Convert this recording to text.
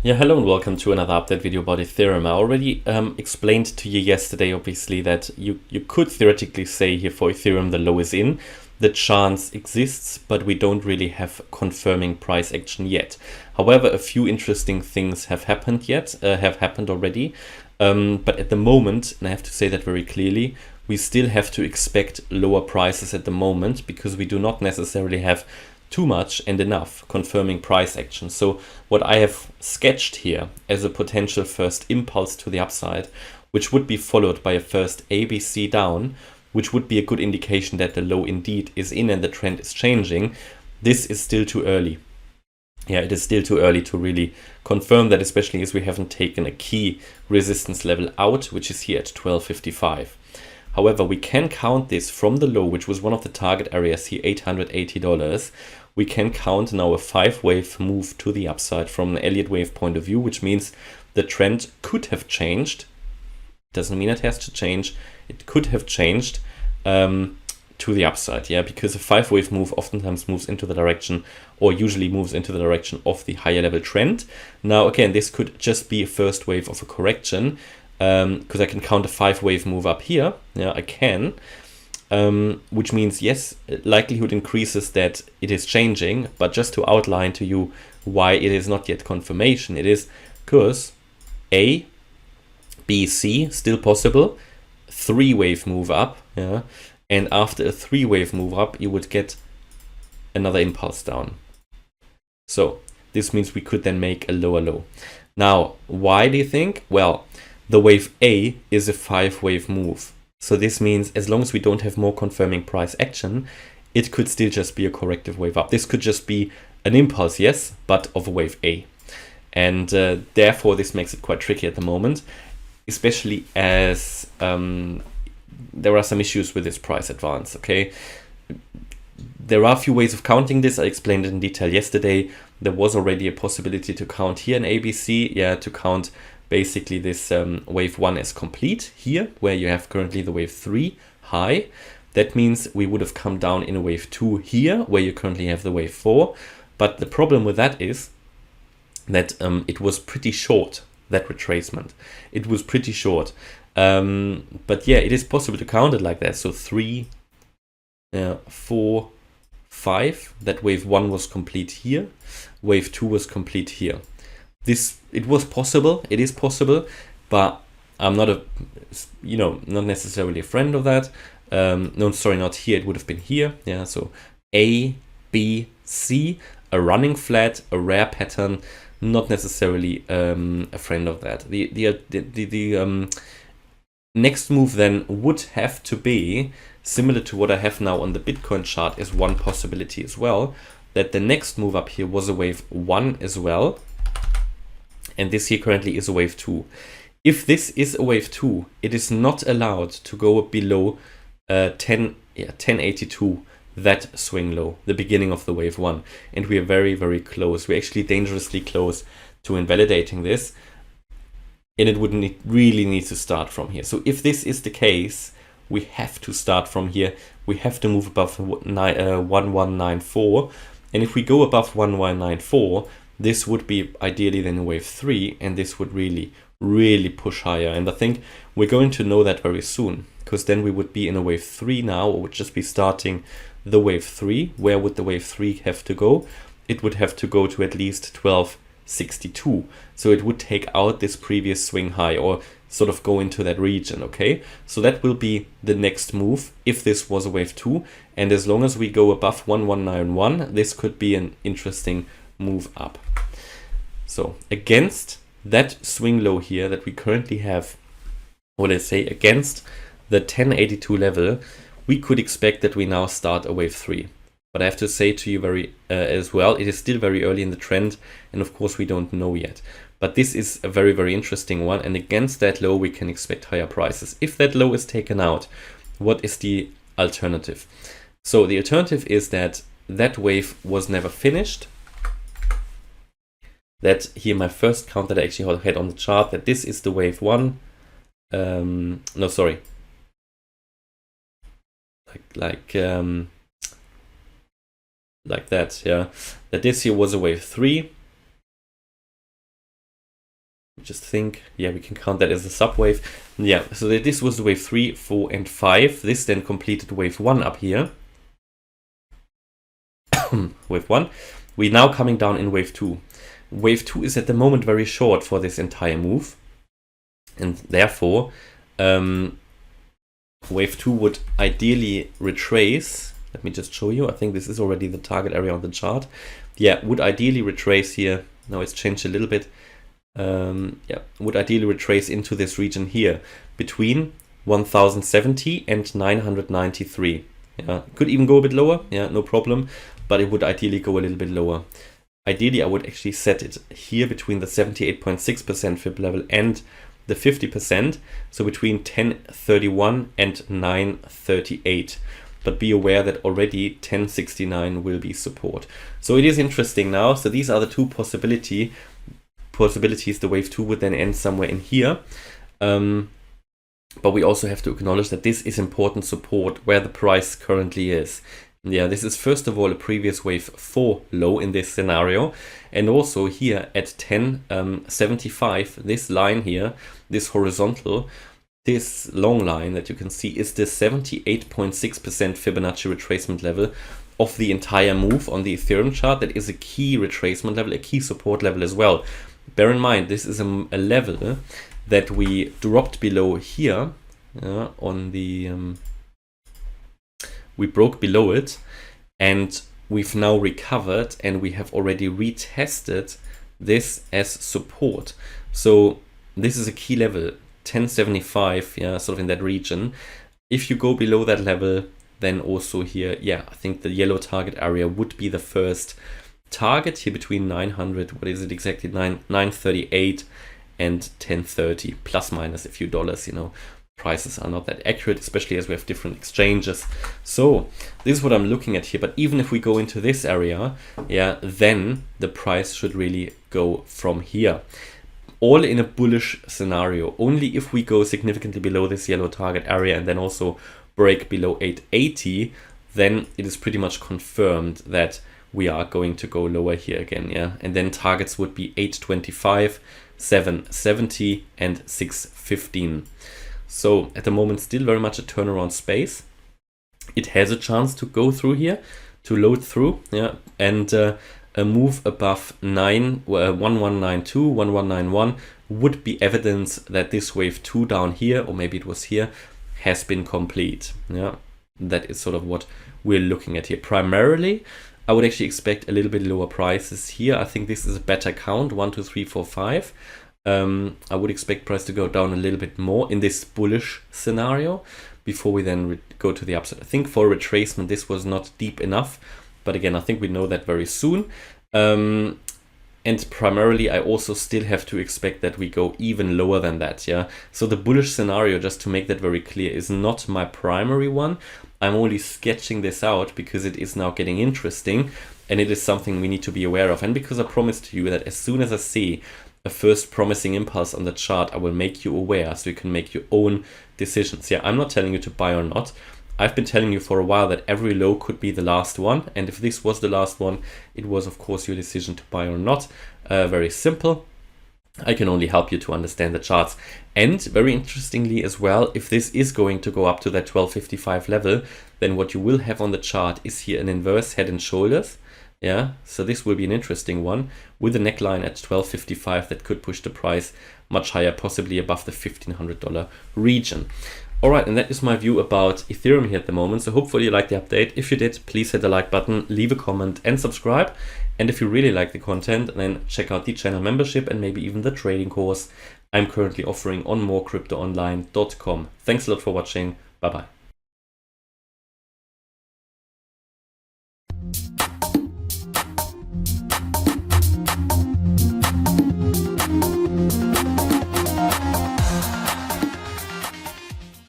Yeah, hello and welcome to another update video about Ethereum. I already explained to you yesterday, obviously, that you could theoretically say here for Ethereum the low is in. The chance exists, but we don't really have confirming price action yet. However, a few interesting things have happened already. But at the moment, and I have to say that very clearly, we still have to expect lower prices at the moment because we do not necessarily have too much and enough confirming price action. So what I have sketched here as a potential first impulse to the upside, which would be followed by a first ABC down, which would be a good indication that the low indeed is in and the trend is changing. This is still too early. Yeah, it is still too early to really confirm that, especially as we haven't taken a key resistance level out, which is here at 12.55. However, we can count this from the low, which was one of the target areas here, $880. We can count now a 5-wave move to the upside from an Elliott Wave point of view, which means the trend could have changed. Doesn't mean it has to change. It could have changed to the upside, yeah, because a 5-wave move oftentimes moves into the direction, or usually moves into the direction of the higher level trend. Now, again, this could just be a first wave of a correction, because I can count a 5-wave move up here. Yeah, I can. Which means, yes, likelihood increases that it is changing, but just to outline to you why it is not yet confirmation, it is because A, B, C, still possible, 3-wave move up, yeah, and after a 3-wave move up, you would get another impulse down. So this means we could then make a lower low. Now, why do you think? Well, the wave A is a 5-wave move. So this means as long as we don't have more confirming price action, it could still just be a corrective wave up. This could just be an impulse, yes, but of a wave A. And therefore, this makes it quite tricky at the moment, especially as there are some issues with this price advance, okay? There are a few ways of counting this. I explained it in detail yesterday. There was already a possibility to count here in ABC, yeah, to count basically this wave 1 is complete here, where you have currently the wave 3 high. That means we would have come down in a wave 2 here, where you currently have the wave 4. But the problem with that is that it was pretty short, that retracement. It was pretty short. But yeah, it is possible to count it like that. So 3, 4, 5. That wave 1 was complete here. Wave 2 was complete here. It was possible, it is possible, but I'm not not necessarily a friend of that. No, sorry, not here, it would have been here. Yeah, so A, B, C, a running flat, a rare pattern, not necessarily a friend of that. The next move then would have to be similar to what I have now on the Bitcoin chart, is one possibility as well, that the next move up here was a wave 1 as well. And this here currently is a wave 2. If this is a wave 2, it is not allowed to go below 1082, that swing low, the beginning of the wave 1. And we are very, very close. We're actually dangerously close to invalidating this. And it would really need to start from here. So if this is the case, we have to start from here. We have to move above 1194. And if we go above 1194, this would be ideally then a wave 3, and this would really, really push higher. And I think we're going to know that very soon, because then we would be in a wave 3 now, or would just be starting the wave 3. Where would the wave 3 have to go? It would have to go to at least 1262. So it would take out this previous swing high, or sort of go into that region, okay? So that will be the next move if this was a wave 2. And as long as we go above 1191, this could be an interesting move up. So against that swing low here that we currently have, or let's say against the 1082 level, we could expect that we now start a wave 3. But I have to say to you as well, it is still very early in the trend, and of course we don't know yet. But this is a very, very interesting one, and against that low we can expect higher prices. If that low is taken out, what is the alternative? So the alternative is that that wave was never finished. That here my first count that I actually had on the chart, that this is the wave 1. No, sorry. Like that, yeah. That this here was a wave 3. Just think, yeah, we can count that as a subwave. Yeah, so this was wave 3, 4, and 5. This then completed wave 1 up here. Wave 1. We're now coming down in wave 2. Wave 2 is at the moment very short for this entire move. And therefore, wave 2 would ideally retrace. Let me just show you. I think this is already the target area on the chart. Yeah, would ideally retrace here. Now it's changed a little bit. Yeah, would ideally retrace into this region here between 1070 and 993. Yeah, could even go a bit lower. Yeah, no problem. But it would ideally go a little bit lower. Ideally, I would actually set it here between the 78.6% fib level and the 50%. So between 1031 and 938. But be aware that already 1069 will be support. So it is interesting now. So these are the two possibilities. The wave 2 would then end somewhere in here. But we also have to acknowledge that this is important support where the price currently is. Yeah, this is first of all a previous wave 4 low in this scenario. And also here at 1075, this line here, this horizontal, this long line that you can see is the 78.6% Fibonacci retracement level of the entire move on the Ethereum chart. That is a key retracement level, a key support level as well. Bear in mind, this is a level that we dropped below here on the... we broke below it and we've now recovered and we have already retested this as support. So this is a key level, 1075, yeah, sort of in that region. If you go below that level, then also here, yeah, I think the yellow target area would be the first target here between 900, what is it exactly, 938 and 1030, plus minus a few dollars, you know. Prices are not that accurate, especially as we have different exchanges. So this is what I'm looking at here. But even if we go into this area, yeah, then the price should really go from here. All in a bullish scenario. Only if we go significantly below this yellow target area and then also break below 880, then it is pretty much confirmed that we are going to go lower here again, yeah. And then targets would be 825, 770, and 615. So at the moment, still very much a turnaround space. It has a chance to go through here, to load through, yeah, and a move above 1192, 1191 would be evidence that this wave 2 down here, or maybe it was here, has been complete. Yeah, that is sort of what we're looking at here. Primarily, I would actually expect a little bit lower prices here. I think this is a better count, 1, 2, 3, 4, 5. I would expect price to go down a little bit more in this bullish scenario before we then go to the upside. I think for retracement, this was not deep enough. But again, I think we know that very soon. And primarily, I also still have to expect that we go even lower than that. Yeah. So the bullish scenario, just to make that very clear, is not my primary one. I'm only sketching this out because it is now getting interesting. And it is something we need to be aware of. And because I promised you that as soon as I see a first promising impulse on the chart, I will make you aware so you can make your own decisions. Yeah, I'm not telling you to buy or not. I've been telling you for a while that every low could be the last one. And if this was the last one, it was, of course, your decision to buy or not. Very simple. I can only help you to understand the charts. And very interestingly as well, if this is going to go up to that 1255 level, then what you will have on the chart is here an inverse head and shoulders. Yeah, so this will be an interesting one with a neckline at 1255 that could push the price much higher, possibly above the $1,500 region. All right, and that is my view about Ethereum here at the moment. So hopefully you liked the update. If you did, please hit the like button, leave a comment and subscribe. And if you really like the content, then check out the channel membership and maybe even the trading course I'm currently offering on morecryptoonline.com. Thanks a lot for watching. Bye-bye.